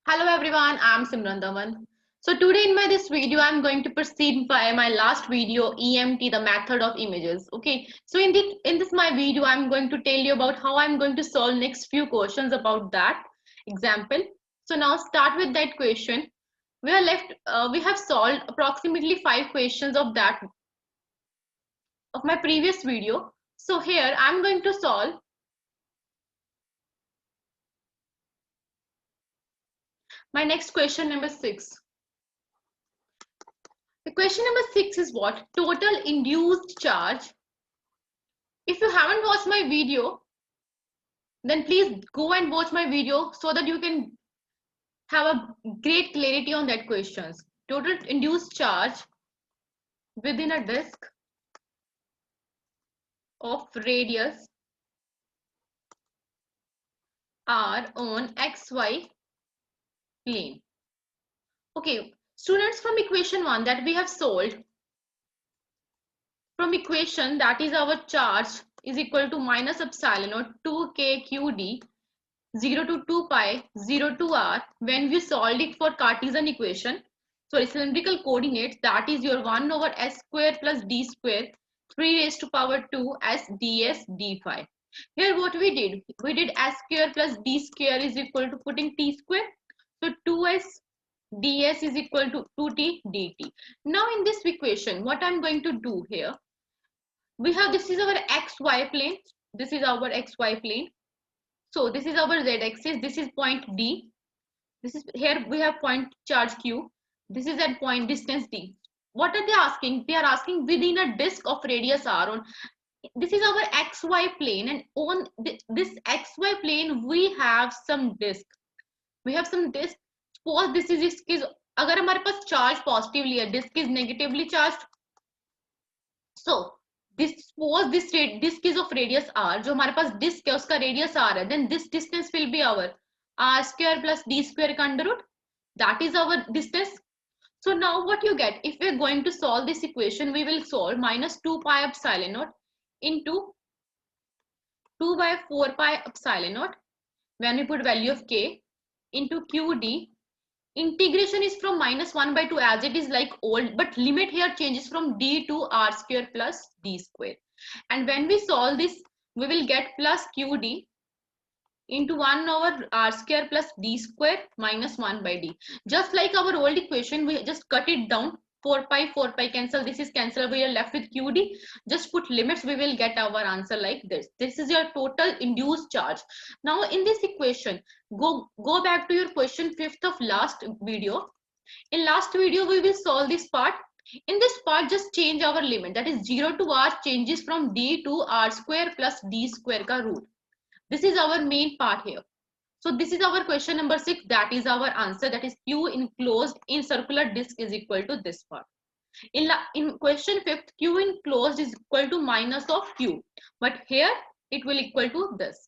Hello everyone, I'm Simran Daman. So today in this video, I'm going to proceed by my last video, EMT, the method of images. Okay, so in this my video, I'm going to tell you about how I'm going to solve next few questions about that example. So now start with that question. We have solved approximately 5 questions of my previous video. So here I'm going to solve my next question number 6. The question number 6 is what? Total induced charge. If you haven't watched my video, then please go and watch my video so that you can have a great clarity on that questions. Total induced charge within a disk of radius r on xy plane. Okay, students, from equation 1 that we have solved, from equation that is our charge is equal to minus epsilon or 2k qd 0 to 2 pi 0 to r. When we solved it for Cartesian equation, sorry, cylindrical coordinates, that is your 1 over s square plus d square 3 raised to power 2 as ds d phi. Here what we did s square plus d square is equal to putting t square, so 2s ds is equal to 2t dt. Now in this equation what I'm going to do here, we have, this is our xy plane, this is our xy plane. So this is our z-axis, this is point D. This is, here we have point charge Q. This is at point distance D. What are they asking? They are asking within a disk of radius R. On this is our xy plane, and on this xy plane we have some disk. We have some disk. Suppose this is disk is, अगर हमारे पास charge positively है, disk is negatively charged. So this, suppose this disk is of radius r, जो हमारे पास disk है उसका radius r है, then this distance will be our r square plus d square का under root, that is our distance. So now what you get, if we're going to solve this equation, we will solve minus 2 pi epsilon naught into 2 by 4 pi epsilon naught when we put value of k into qd. Integration is from minus 1 by 2 as it is like old, but limit here changes from d to r square plus d square. And when we solve this, we will get plus qd into 1 over r square plus d square minus 1 by d. Just like our old equation, we just cut it down. 4 pi cancel, this is cancel, we are left with qd. Just put limits, we will get our answer like this. This is your total induced charge. Now in this equation, go back to your question 5th of last video. In last video we will solve this part. In this part just change our limit, that is 0 to r changes from d to r square plus d square ka root. This is our main part here. So this is our question number 6, that is our answer, that is q enclosed in circular disk is equal to this part. In question 5th, q enclosed is equal to minus of q, but here it will equal to this.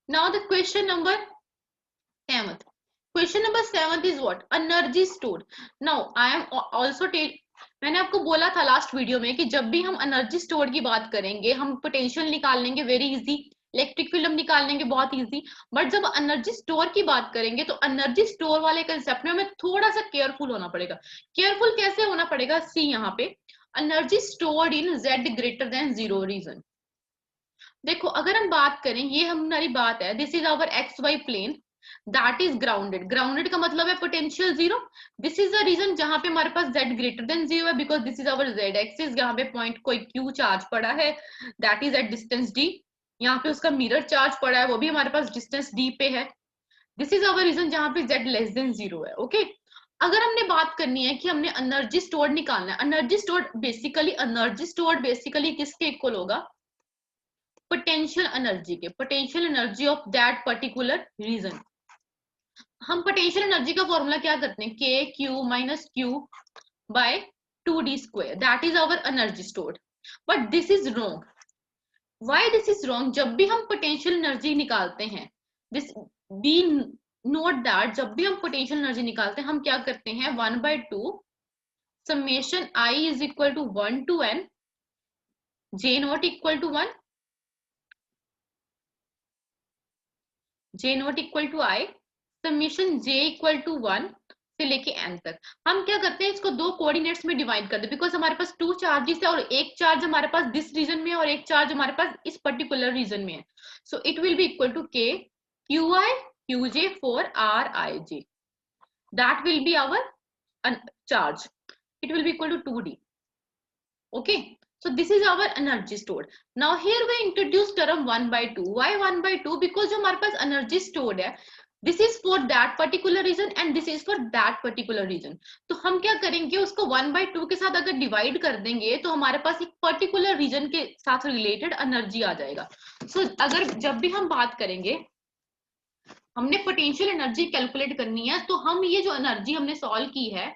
Now the question number 7th. Question number 7th is what? Energy stored. Now I am also मैंने आपको बोला था last video में कि जब भी हम energy store की बात करेंगे, हम पोटेंशियल निकाल लेंगे वेरी इजी, इलेक्ट्रिक फील्ड हम निकाल लेंगे बहुत इजी, बट जब एनर्जी स्टोर की बात करेंगे तो एनर्जी स्टोर वाले कंसेप्ट में हमें थोड़ा सा केयरफुल होना पड़ेगा. केयरफुल कैसे होना पड़ेगा? सी यहाँ पे, energy stored in z greater than 0 region. देखो अगर हम बात करें, ये हमारी बात है, this is our x y plane, that is grounded. Grounded का मतलब है potential 0. This is the region जहां पे हमारे पास z ग्रेटर देन 0 है, because this is our z axis. यहाँ पे पॉइंट कोई q चार्ज पड़ा है, that is at distance d. यहाँ पे उसका मिरर चार्ज पड़ा है, वो भी हमारे पास डिस्टेंस d पे है. दिस इज आवर रीजन जहां पे z लेस देन 0 है. ओके, अगर हमने बात करनी है कि हमने एनर्जी स्टोर्ड निकालना है, एनर्जी स्टोर्ड बेसिकली किसके इक्वल होगा? पोटेंशियल एनर्जी के, potential energy of that particular region. हम पोटेंशियल एनर्जी का फॉर्मूला क्या करते हैं? K q minus q by 2d square, that is our energy stored. But this is wrong. Why this is wrong? जब भी हम potential energy निकालते हैं, दिस बी नोट दैट जब भी हम पोटेंशियल एनर्जी निकालते हैं हम क्या करते हैं? 1/2 summation i is equal to 1 to n j not equal to 1, J naught equal to I, summation j equal to 1 से लेके n तक। हम क्या करते हैं, इसको दो कोऑर्डिनेट्स में डिवाइड कर दे, बिकॉज हमारे पास टू चार्जेस है और एक चार्ज हमारे पास दिस रीजन में है और एक चार्ज हमारे पास इस पर्टिकुलर रीजन में है। So it will be equal to k qi qj for rij, that will be our charge. It will be equal to 2d. Okay, so this is our energy stored. Now here we introduce term 1 by 2. Why 1 by 2? Because जो हमारे पास energy stored है, this is for that particular region and this is for that particular region. तो हम क्या करेंगे, उसको 1 by 2 के साथ अगर डिवाइड कर देंगे तो हमारे पास एक पर्टिकुलर रीजन के साथ रिलेटेड एनर्जी आ जाएगा। So अगर जब भी हम बात करेंगे, हमने पोटेंशियल एनर्जी कैलकुलेट करनी है, तो हम ये जो एनर्जी हमने सॉल्व की है,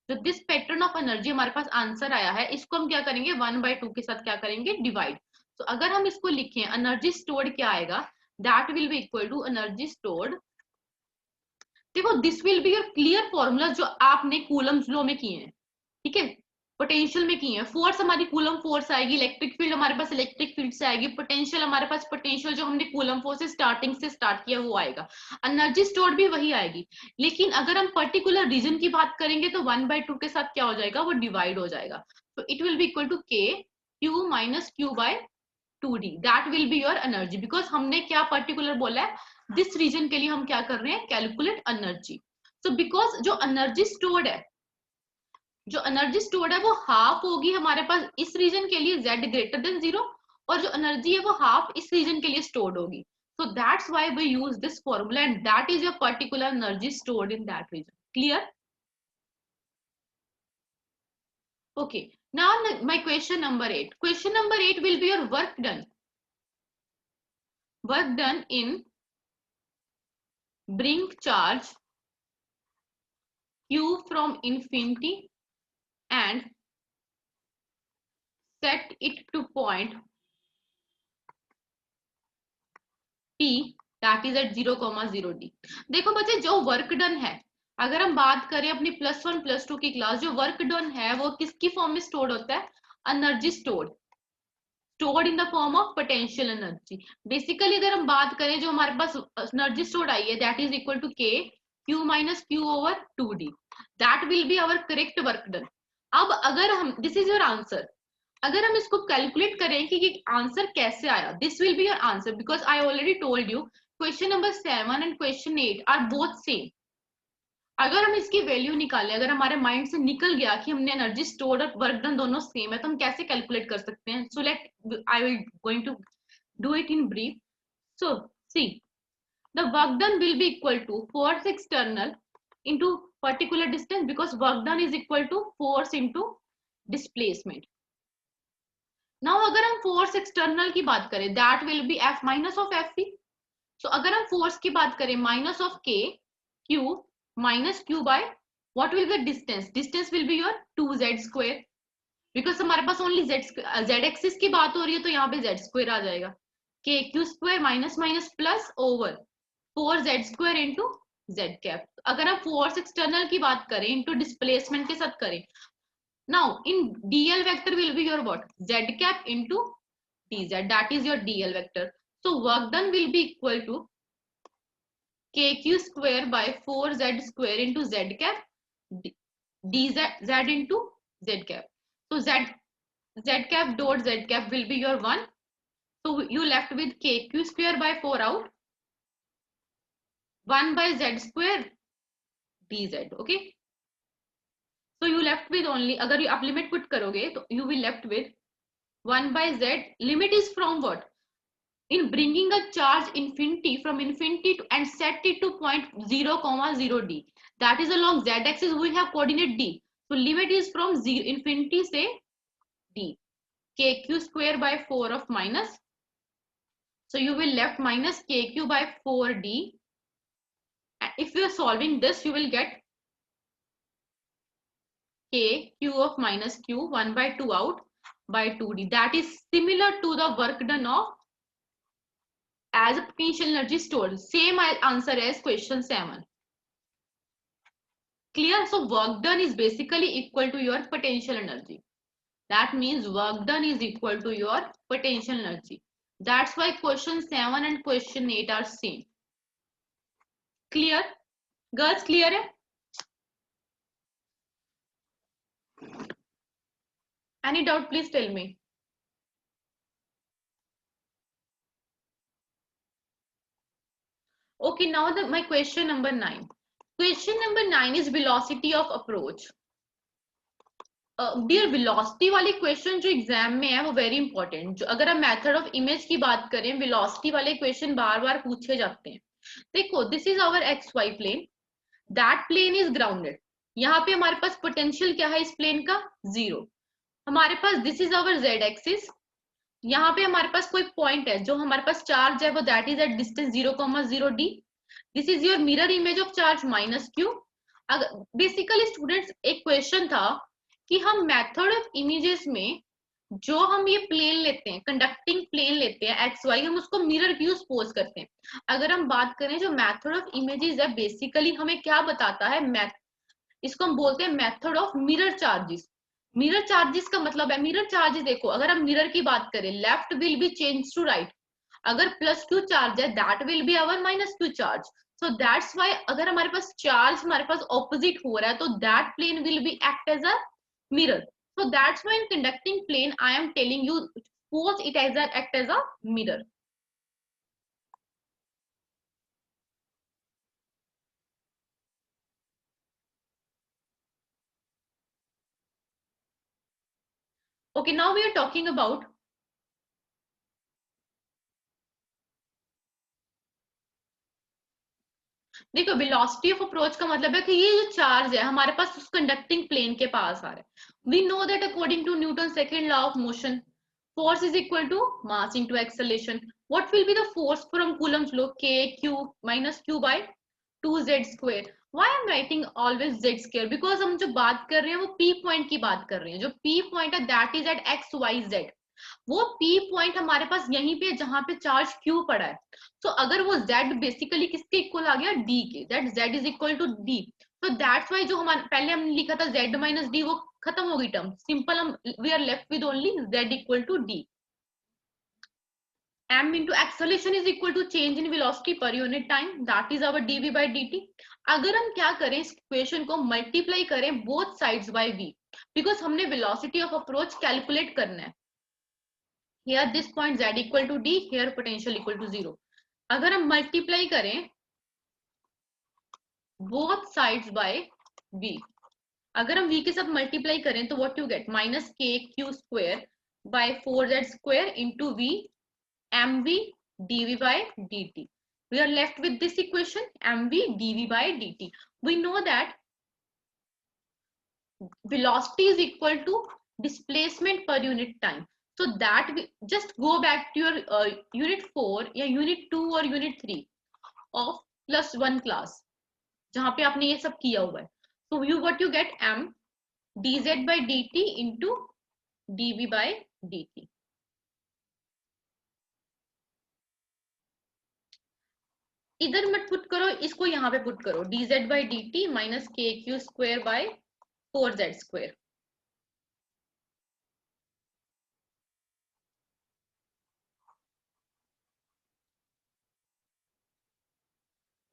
जो दिस पैटर्न ऑफ एनर्जी हमारे पास आंसर आया है, इसको हम क्या करेंगे 1 by 2 के साथ क्या करेंगे डिवाइड। तो अगर हम इसको लिखें, एनर्जी स्टोर्ड क्या आएगा, that will be equal to energy stored. देखो this will be your clear formula जो आपने कूलम्स लॉ में किए हैं, ठीक है, पोटेंशियल में की है। फोर्स हमारी कूलम फोर्स आएगी, इलेक्ट्रिक फील्ड हमारे पास इलेक्ट्रिक फील्ड से आएगी, पोटेंशियल हमारे पास पोटेंशियल जो हमने कूलम फोर्स से स्टार्टिंग से स्टार्ट किया वो आएगा, एनर्जी स्टोर्ड भी वही आएगी। लेकिन अगर हम पर्टिकुलर रीजन की बात करेंगे तो 1 by 2 के साथ क्या हो जाएगा, वो डिवाइड हो जाएगा। तो it will be equal to k q minus q by 2d, that will be your energy. Because हमने क्या पर्टिकुलर बोला है, दिस रीजन के लिए हम क्या कर रहे हैं, कैलकुलेट एनर्जी। सो बिकॉज जो एनर्जी स्टोर्ड है, जो एनर्जी स्टोर्ड है वो हाफ होगी हमारे पास इस रीजन के लिए z ग्रेटर देन 0, और जो एनर्जी है वो हाफ इस रीजन के लिए स्टोर्ड होगी। So that's why we use this formula and that is your particular energy stored in that region. Clear? Okay, now my question number 8. Question number 8 will be your work done. Work done in bring charge q from infinity and set it to point P that is at 0,0d। देखो बच्चे, जो work done है, अगर हम बात करें अपनी +1 +2 की क्लास, जो वर्क डन है वो किसकी फॉर्म में स्टोर्ड होता है, energy stored, stored in the form of potential energy. Basically अगर हम बात करें, जो हमारे पास एनर्जी स्टोर्ड आई है that is equal to k q minus q over 2d, that will be our correct work done. अब अगर हम, दिस इज योर आंसर, अगर हम इसको कैलकुलेट करें कि ये आंसर कैसे आया, this will be your answer, because I already told you question number 7 and question 8 are both same. अगर हम इसकी वैल्यू निकालें, अगर हमारे माइंड से निकल गया कि हमने एनर्जी स्टोर्ड और वर्क डन दोनों सेम है, तो हम कैसे कैलकुलेट कर सकते हैं। So let I will going to do it in brief. So see, the work done will be equal to force external into particular distance, because work done is equal to force into displacement. Now अगर हम force external की बात करें, that will be F minus of F V. So अगर हम force की बात करें, minus of k q minus q by what will be distance, distance will be your 2z², because हमारे पास ओनली z एक्सिस की बात हो रही है तो यहाँ पे z² आ जाएगा, kq² minus minus plus over 4z² into z cap. अगर हम फोर्स एक्सटर्नल की बात करें इंटू डिस्प्लेसमेंट के साथ करें, now in dl vector will be your what, z cap into dz, that is your dl vector. So work done will be equal to kq² by 4z² into z cap dz z into z cap. So z cap dot z cap will be your 1, so you left with kq² by 4 out, 1 by z² dz. Okay, so you left with only, अगर आप limit put करोगे तो you will left with 1 by z, limit is from what, in bringing a charge infinity from infinity to, and set it to point 0,0d, that is along z axis we have coordinate d, so limit is from 0 infinity say d, kq² by 4 of minus, so you will left minus kq by 4d, and if you are solving this you will get k q of minus q 1 by 2 out by 2d, that is similar to the work done of as a potential energy stored, same answer as question 7. Clear? So work done is basically equal to your potential energy, that means work done is equal to your potential energy, that's why question 7 and question 8 are same. Clear? Girls clear है? Any doubt please tell me. Okay, now my question number 9. Question number 9 is velocity of approach. Dear velocity वाले question जो exam में है वो very important. जो अगर हम method of image की बात करें, वेलोसिटी वाले क्वेश्चन बार बार पूछे जाते हैं. देखो, this is our x y plane. That plane is grounded. यहाँ पे हमारे पास पोटेंशियल क्या है इस प्लेन का? जीरो. हमारे पास this is our Z axis. यहाँ पे हमारे पास कोई पॉइंट है जो हमारे पास चार्ज है, वो that is at distance 0,0 d. This is your mirror image of charge minus Q. अगर बेसिकली स्टूडेंट्स एक क्वेश्चन था कि हम मेथड ऑफ इमेजेस में जो हम ये प्लेन लेते हैं, कंडक्टिंग प्लेन लेते हैं एक्स वाई, हम उसको मिरर व्यू सपोज करते हैं. अगर हम बात करें जो मेथड ऑफ इमेजेस है, बेसिकली हमें क्या बताता है, इसको हम बोलते हैं method of mirror charges. Mirror charges का मतलब है, मिरर चार्जेस देखो, अगर हम मिरर की बात करें, left will be change to right. अगर प्लस क्यू चार्ज है, that will be our minus q charge. So that's why अगर हमारे पास चार्ज हमारे पास ऑपोजिट हो रहा है, तो that plane will be act as a mirror. So that's why in conducting plane I am telling you, suppose it as a act as a mirror. Okay, now we are talking about, देखो velocity of approach का मतलब है कि ये जो charge है हमारे पास उस कंडक्टिंग प्लेन के पास आ रहा है. We know that according to Newton second law of motion, force is equal to mass into acceleration. What will be the force from Coulomb's law? K q minus q by 2z square. Why I'm writing always z square? Because हम जो बात कर रहे हैं वो p point की बात कर रहे हैं. जो p पॉइंट है that is at x y z. वो p पॉइंट हमारे पास यहीं पे जहां पे चार्ज q पड़ा है. तो अगर वो z बेसिकली किसके इक्वल आ गया? d के. That z is equal to d. तो दैट्स वाई जो हमारे पहले हमने लिखा था z माइनस d, वो खत्म हो गई टर्म. सिंपल, हम we are left with only z equal to d. m into acceleration is equal to change in velocity per unit time, that is our dv by dt. अगर हम क्या करें, इस इक्वेशन को मल्टीप्लाई करें both sides by v, because हमने velocity of approach calculate करना है. here this point z equal to d, here potential equal to 0. अगर हम मल्टीप्लाई करें बोथ साइड्स बाय v, अगर हम v के साथ मल्टीप्लाई करें तो व्हाट यू गेट, माइनस के Q square by 4z square into v mv dv by dt. We are left with this equation, mv dv by dt. We know that velocity is equal to displacement per unit time. So that we just go back to your unit 4 या unit 2 और unit 3 of +1 class, जहां पे आपने ये सब किया हुआ है. So you what you get, m dz by dt into dv by dt. इधर मत पुट करो, इसको यहाँ पे पुट करो, dz by dt माइनस के Q square by 4z square.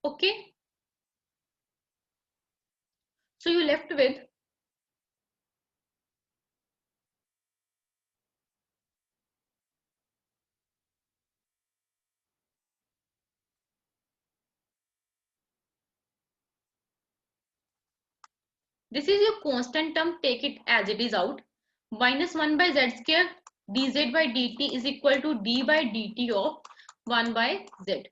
Okay, so you left with this is your constant term, take it as it is out, minus 1 by z square dz by dt is equal to d by dt of 1 by z.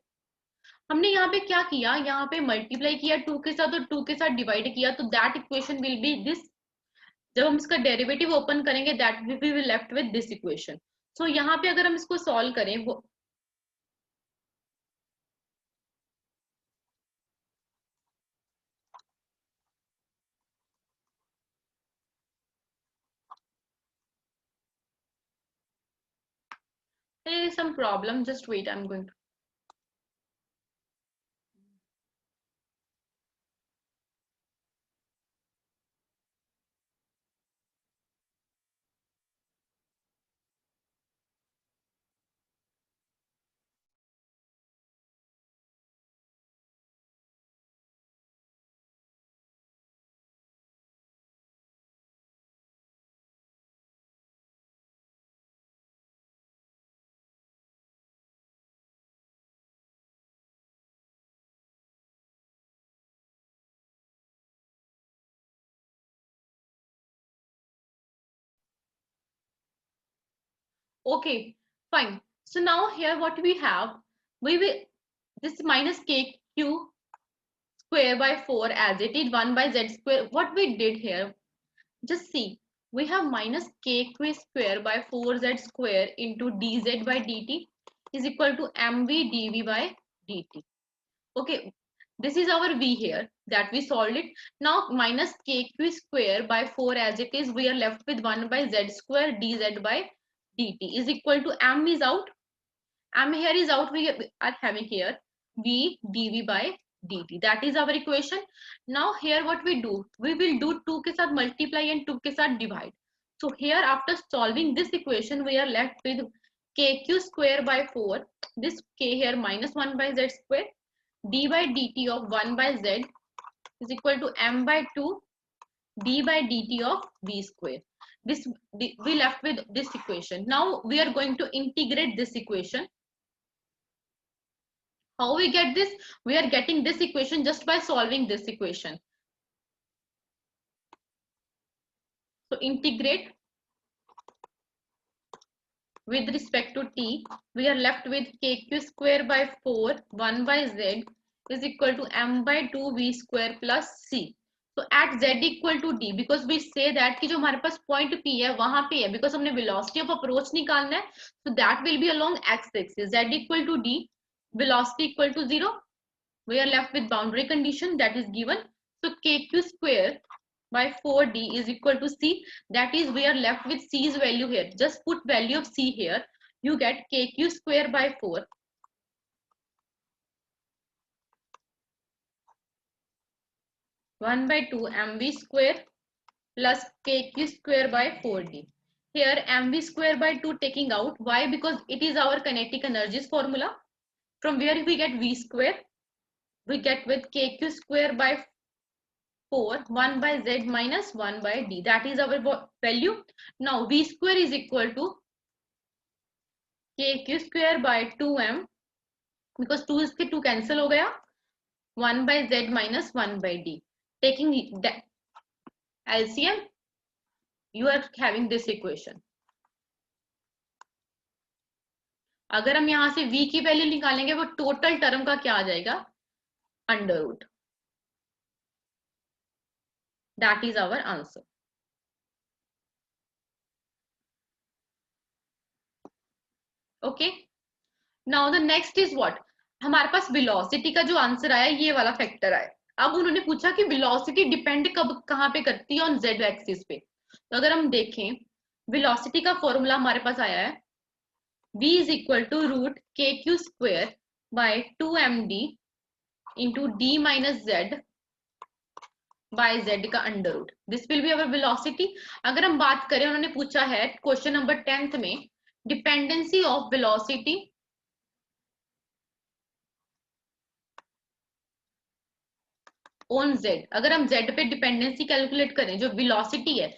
हमने यहाँ पे क्या किया, यहाँ पे multiply किया 2 के साथ और 2 के साथ डिवाइड किया, तो that equation will be this. जब हम इसका डेरिवेटिव ओपन करेंगे that we will left with this equation. So यहाँ पे अगर हम इसको सॉल्व करें, वो there is some problem, just wait, I'm going to Okay, fine. So now here what we have, we will this minus kq square by 4 as it is 1 by z square. What we did here, just see, we have minus kq square by 4z square into dz by dt is equal to mv dv by dt. Okay, this is our v here that we solved it. Now minus kq square by 4 as it is, we are left with 1 by z square dz by dt is equal to m is out. M here is out, we are having here v dv by dt. That is our equation. Now here what we do, we will do 2 के साथ multiply and 2 के साथ divide. So here after solving this equation, we are left with kq square by 4, this k here minus 1 by z square, d by dt of 1 by z is equal to m by 2 d by dt of v square. This we left with this equation. Now we are going to integrate this equation. How we get this? We are getting this equation just by solving this equation. So integrate with respect to t, we are left with kq square by 4 1 by z is equal to m by 2 v square plus c. So at z equal to d, because we say that कि जो हमारे पास point p है वहां पे है, because हमने velocity of approach निकालना है, so that will be along x axis. Z equal to d, velocity equal to 0. We are left with boundary condition that is given. So kq square by 4d is equal to c. That is, we are left with c's value here. Just put value of c here. You get kq square by 4 1 by 2 mv square plus kq square by 4d. Here mv square by 2 taking out. Why? Because it is our kinetic energies formula. From where we get v square, we get with kq square by 4 1 by z minus 1 by d. That is our value. Now v square is equal to kq square by 2m, because 2 is 2 cancel हो गया, 1 by z minus 1 by d. Taking the LCM, you are having this equation. अगर हम यहां से v की value निकालेंगे, वो total term का क्या आ जाएगा, under root. That is our answer. Okay. Now the next is what? हमारे पास वेलोसिटी का जो आंसर आया ये वाला फैक्टर आया. अब उन्होंने पूछा कि वेलोसिटी डिपेंड कब कहाँ पे करती है, ऑन जेड एक्सिस पे. तो अगर हम देखें, वेलोसिटी का फॉर्मूला हमारे पास आया है v is equal to root kq square by 2md into d minus z by z का under root. This will be our velocity. अगर हम बात करें, उन्होंने पूछा है क्वेश्चन नंबर 10th में dependency of velocity on Z. अगर हम जेड पे डिपेंडेंसी कैलकुलेट करें, जो वेलोसिटी है,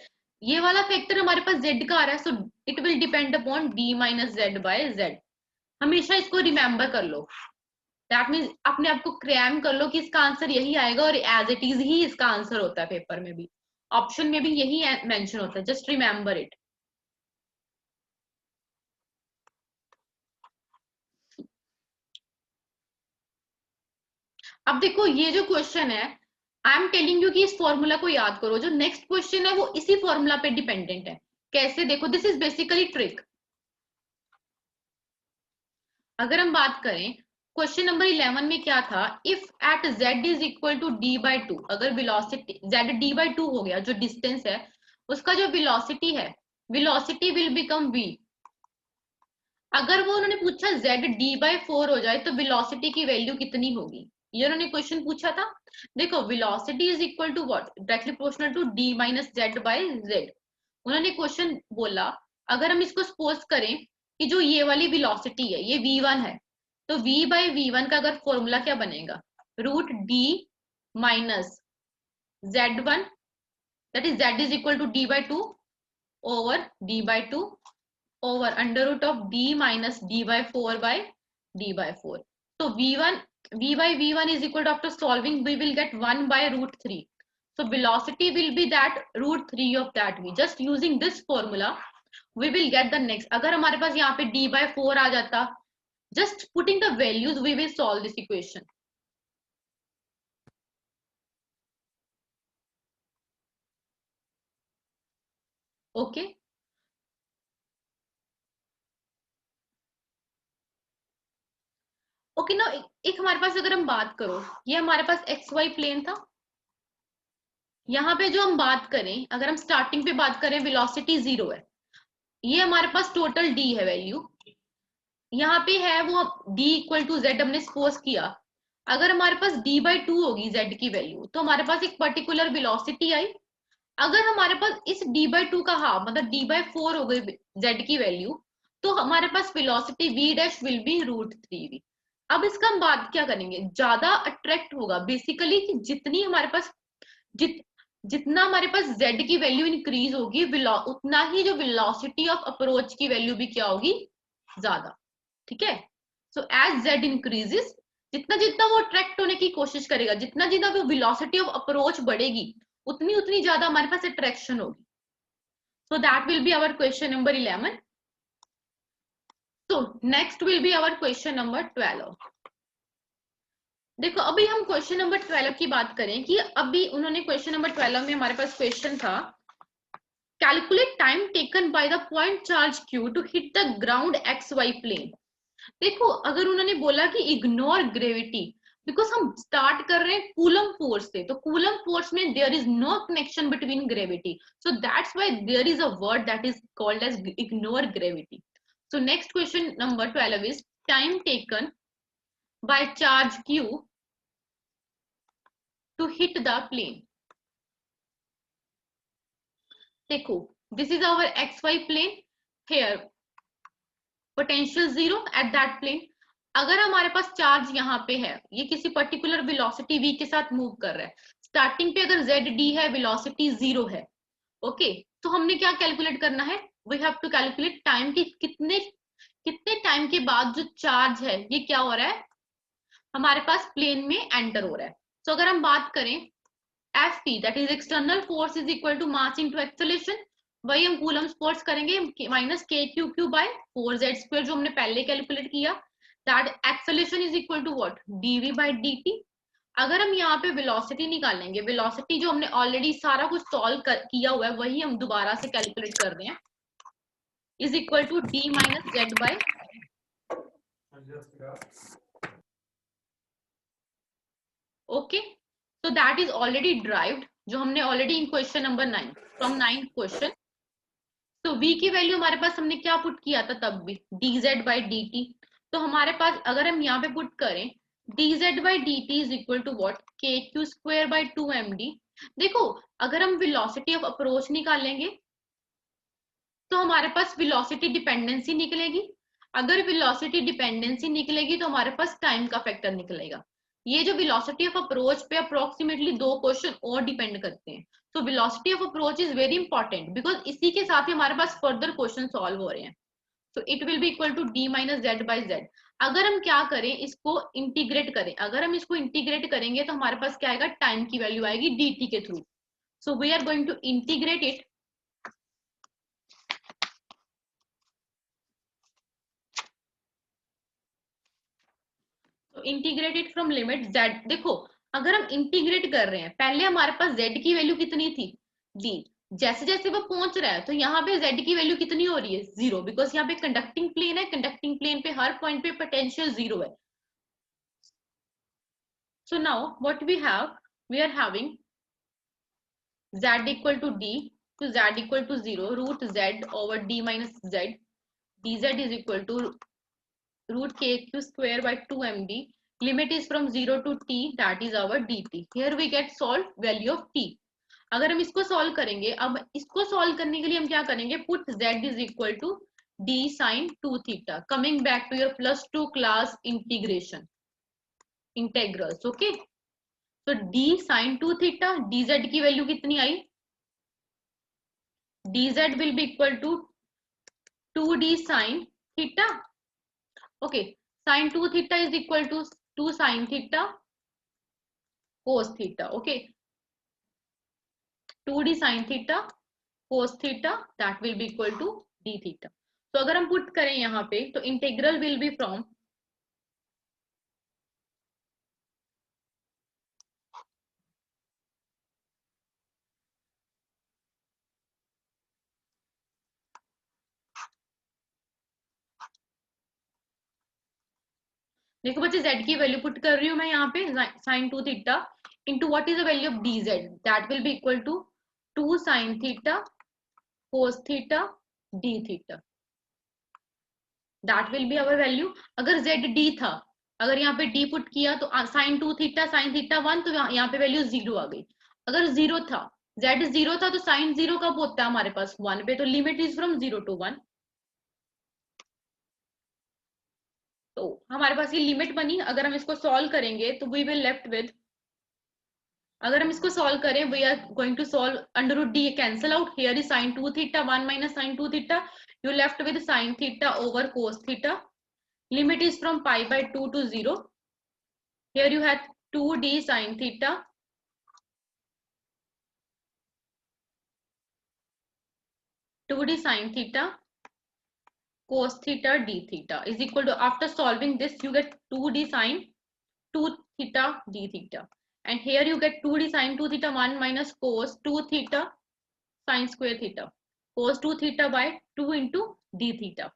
ये वाला फैक्टर हमारे पास जेड का आ रहा है, so it will depend upon d minus z by z. हमेशा इसको रिमेंबर कर लो. दैट मीन्स अपने आप को क्रैम कर लो कि इसका आंसर यही आएगा, और एज इट इज ही इसका आंसर होता है. पेपर में भी, ऑप्शन में भी यही मेंशन होता है. Just remember it. अब देखो ये जो क्वेश्चन है, आई एम टेलिंग यू कि इस फॉर्मूला को याद करो. जो नेक्स्ट क्वेश्चन है वो इसी फॉर्मूला पे डिपेंडेंट है. कैसे? देखो, दिस इज बेसिकली ट्रिक. अगर हम बात करें, क्वेश्चन नंबर 11 में क्या था, if at z is equal to d by 2, अगर वेलोसिटी z d बाई 2 हो गया, जो डिस्टेंस है उसका जो वेलोसिटी है, वेलोसिटी विल बिकम v. अगर वो उन्होंने पूछा z d बाई 4 हो जाए तो वेलोसिटी की वैल्यू कितनी होगी, ये उन्होंने क्वेश्चन पूछा था. देखो, velocity is equal to what, directly proportional to d minus z by z. उन्होंने क्वेश्चन बोला, अगर हम इसको सपोज करें कि जो ये वाली वेलोसिटी है ये v1 है, तो v बाई v1 का अगर फॉर्मूला क्या बनेगा, root d minus z1, that is z is equal to d by 2 over d by 2 over under root of d minus d by 4 by d by 4. So v1, v by v1 is equal to, after solving we will get 1 by root 3. So velocity will be that root 3 of that v. Just using this formula we will get the next. अगर हमारे पास यहाँ पे d/4 आ जाता, just putting the values we will solve this equation. Okay, okay ना। एक हमारे पास अगर हम बात करो, ये हमारे पास एक्स वाई प्लेन था। यहाँ पे जो हम बात करें, अगर हम स्टार्टिंग पे बात करें, वेलोसिटी 0 है। ये हमारे पास टोटल डी है वैल्यू, यहाँ पे है वो d इक्वल टू जेड हमने सपोज किया। अगर हमारे पास d/2 होगी z की वैल्यू, तो हमारे पास एक पर्टिकुलर वेलोसिटी आई। अगर हमारे पास इस d/2 का हाफ मतलब d/4 हो गई z की वैल्यू, तो हमारे पास velocity v dash will be √3v। अब इसका हम बात क्या करेंगे, ज्यादा अट्रैक्ट होगा बेसिकली कि जितनी हमारे पास जितना हमारे पास z की वैल्यू इंक्रीज होगी, उतना ही जो वेलोसिटी ऑफ अप्रोच की वैल्यू भी क्या होगी, ज्यादा। ठीक है, सो एज z इंक्रीजेस, जितना जितना वो अट्रैक्ट होने की कोशिश करेगा, जितना जितना वो वेलोसिटी ऑफ अप्रोच बढ़ेगी, उतनी उतनी ज्यादा हमारे पास अट्रैक्शन होगी। So that will be our question number 11। So next will be our question number 12। देखो अभी हम क्वेश्चन नंबर 12 की बात करें कि अभी उन्होंने क्वेश्चन नंबर 12 में हमारे पास क्वेश्चन था, calculate time taken by the point charge q to hit the ground xy plane. देखो अगर उन्होंने बोला कि इग्नोर ग्रेविटी, बिकॉज हम स्टार्ट कर रहे हैं कूलम फोर्स से, तो कूलम फोर्स में there is no connection between gravity, so that's why there is a word that is called as ignore gravity. So next question number 12 is time taken by charge q to hit the plane. देखो this is our xy plane, here potential 0 at that plane. अगर हमारे पास charge यहाँ पे है, ये किसी particular velocity v के साथ मूव कर रहा है, स्टार्टिंग पे अगर z d है, वेलोसिटी 0 है। ओके, तो हमने क्या कैलकुलेट करना है, we have to calculate time की कितने कितने टाइम के बाद जो चार्ज है ये क्या हो रहा है, हमारे पास प्लेन में एंटर हो रहा है। तो अगर हम बात करें Fp that is external force is equal to mass into acceleration, वही हम कूलम्स फोर्स करेंगे माइनस k/q³ बाय 4z² जो हमने पहले कैलकुलेट किया, that acceleration is equal to what, dv by dt। अगर हम यहाँ पे वेलोसिटी निकालेंगे, वेलोसिटी जो हमने ऑलरेडी सारा कुछ सॉल्व किया हुआ है वही हम दोबारा से कैलकुलेट कर रहे हैं, is equal to d minus z by, okay. So that is already derived, जो हमने already in question number 9 from 9th क्वेश्चन। तो v की वैल्यू हमारे पास हमने क्या पुट किया था तब भी, dz बाई dt। तो हमारे पास अगर हम यहाँ पे पुट करें dz by dt is equal to what, kq² by 2md। देखो अगर हम वेलोसिटी ऑफ अप्रोच निकालेंगे तो हमारे पास वेलोसिटी डिपेंडेंसी निकलेगी। अगर वेलोसिटी डिपेंडेंसी निकलेगी तो हमारे पास टाइम का फैक्टर निकलेगा। ये जो वेलोसिटी ऑफ अप्रोच पे अप्रोक्सीमेटली 2 क्वेश्चन और डिपेंड करते हैं। तो velocity of approach is very important, because इसी के साथ ही हमारे पास फर्दर क्वेश्चन सॉल्व हो रहे हैं। तो it will be equal to d minus z by z. अगर हम क्या करें, इसको इंटीग्रेट करें, अगर हम इसको इंटीग्रेट करेंगे तो हमारे पास क्या आएगा, टाइम की वैल्यू आएगी dt के थ्रू। So we are going to integrate it. तो इंटीग्रेटेड फ्रॉम लिमिट z, देखो अगर हम इंटीग्रेट कर रहे हैं, पहले हमारे पास z की वैल्यू कितनी थी, d। जैसे जैसे वो पहुंच रहा है तो यहाँ पे z की वैल्यू कितनी हो रही है, 0, बिकॉज यहाँ पे कंडक्टिंग प्लेन है, कंडक्टिंग प्लेन पे हर पॉइंट पे पोटेंशियल 0 है। So now what we are having z equal to d, तो z equal to 0 root z over d minus z, dz is equal to root kq² by 2md, limit is from 0 to t, that is our dt। here we get solve value of t। अगर हम इसको solve करेंगे, अब इसको solve करने के लिए हम क्या करेंगे, put z is equal to d sin 2 theta, coming back to your +2 class integration integrals. Okay, तो d sin 2 थीटा, dz की वैल्यू कितनी आई, dz will be equal to 2d sin theta. Okay, sin 2 theta is equal to 2 sin theta cos theta। okay, 2d sin theta cos theta that will be equal to D theta. तो अगर हम put करें यहाँ पे तो integral will be from देखो बच्चे z की वैल्यू पुट कर रही हूँ मैं यहाँ पे sine 2 theta into what is the value of dz that will be equal to 2 sine theta cos theta d theta that will be our value. अगर z d था, अगर यहाँ पे d पुट किया तो साइन 2 थीटा साइन थीटा 1 तो यहाँ पे वैल्यू 0 आ गई। अगर 0 था, z 0 था तो साइन 0 कब होता है हमारे पास 1 पे, तो लिमिट इज फ्रॉम 0 टू 1। तो हमारे पास ये लिमिट बनी। अगर हम इसको सॉल्व करेंगे तो वी विल लेफ्ट विद, अगर हम इसको सॉल्व करें we are going to solve under root d cancel out, here is sine 2 theta 1 minus sine 2 theta, you left with sine theta over cos theta, limit is from pi by 2 to 0, here you had 2d sin theta 2d sin theta cos theta d theta is equal to, after solving this you get 2d sin 2 theta d theta, and here you get 2d sin 2 theta 1 minus cos 2 theta sin square theta, cos 2 theta by 2 into d theta,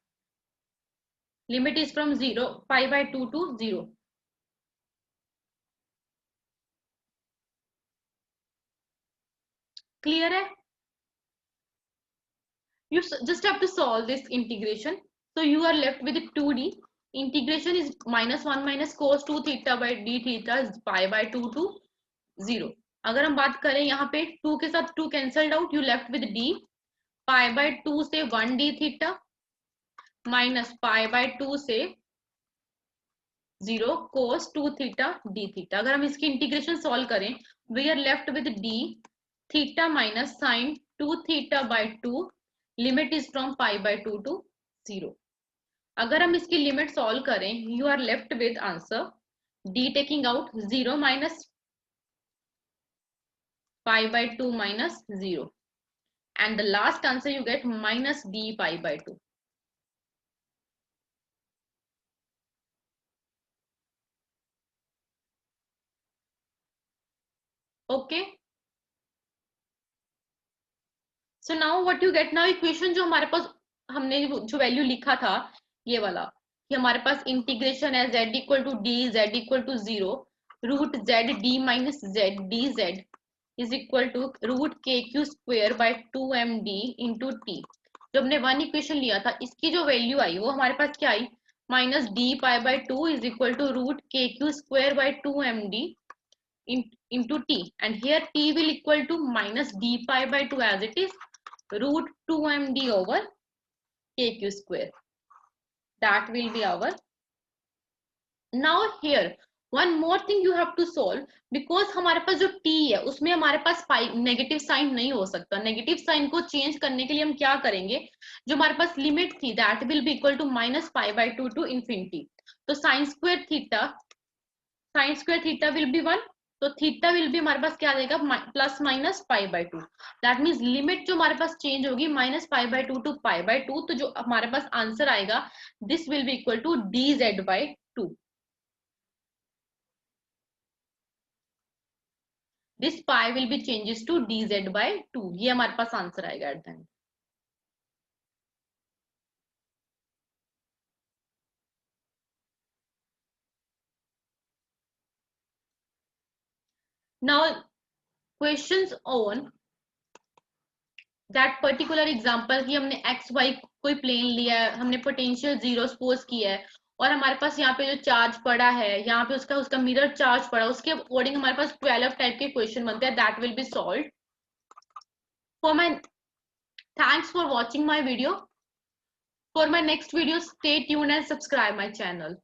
limit is from 0 pi by 2 to 0। Clear है? You just have to solve this integration, so you are left with 2d, integration is minus 1 minus cos 2 theta by d theta is pi by 2 to 0। अगर हम बात करें यहाँ पे 2 के साथ 2 cancelled out, you left with d, pi by 2 से 1 d theta minus pi by 2 से 0 cos 2 थीटा d थीटा। अगर हम इसकी इंटीग्रेशन सॉल्व करें we are left with d theta minus sine 2 theta by 2, limit is from pi by 2 to 0। अगर हम इसकी limit solve करें you are left with answer d taking out 0 minus pi by 2 minus 0, and the last answer you get minus d pi by 2। okay, so now what you get now, equation जो हमारे पास हमने जो value लिखा था ये वाला, कि हमारे पास इंटीग्रेशन है z equal to D z equal to 0 root z d minus z d z is equal to root K Q square by 2 md into T. जो हमने वन इक्वेशन लिया था इसकी जो वैल्यू आई वो हमारे पास क्या आई, minus D pi by 2 is equal to root K Q square by 2 md into t, and here t will equal to minus d pi by 2 as it is root 2md over kq square, that will be our। now here one more thing you have to solve, because हमारे पास जो t है उसमें हमारे पास negative sign नहीं हो सकता। Negative sign को change करने के लिए हम क्या करेंगे, जो हमारे पास लिमिट थी that will be equal to minus pi by 2 to infinity, तो sine square theta will be 1, तो थीटा विल भी हमारे पास क्या आ जाएगा plus minus pi by 2, that means limit जो हमारे पास चेंज होगी minus pi by 2 to pi by 2, तो जो हमारे पास आंसर आएगा this will be equal to D Z by 2, this pi will be changes to D Z by 2, ये हमारे पास आंसर आएगा at the end. Now questions on that particular example कि हमने एक्स वाई कोई प्लेन लिया है, हमने पोटेंशियल जीरो सपोज किया है और हमारे पास यहाँ पे जो चार्ज पड़ा है यहाँ पे उसका उसका मिरर चार्ज पड़ा, उसके अकॉर्डिंग हमारे पास 12 टाइप के क्वेश्चन बनते हैं, that will B solved. For my thanks for watching my video, for my next video stay tuned and subscribe my channel.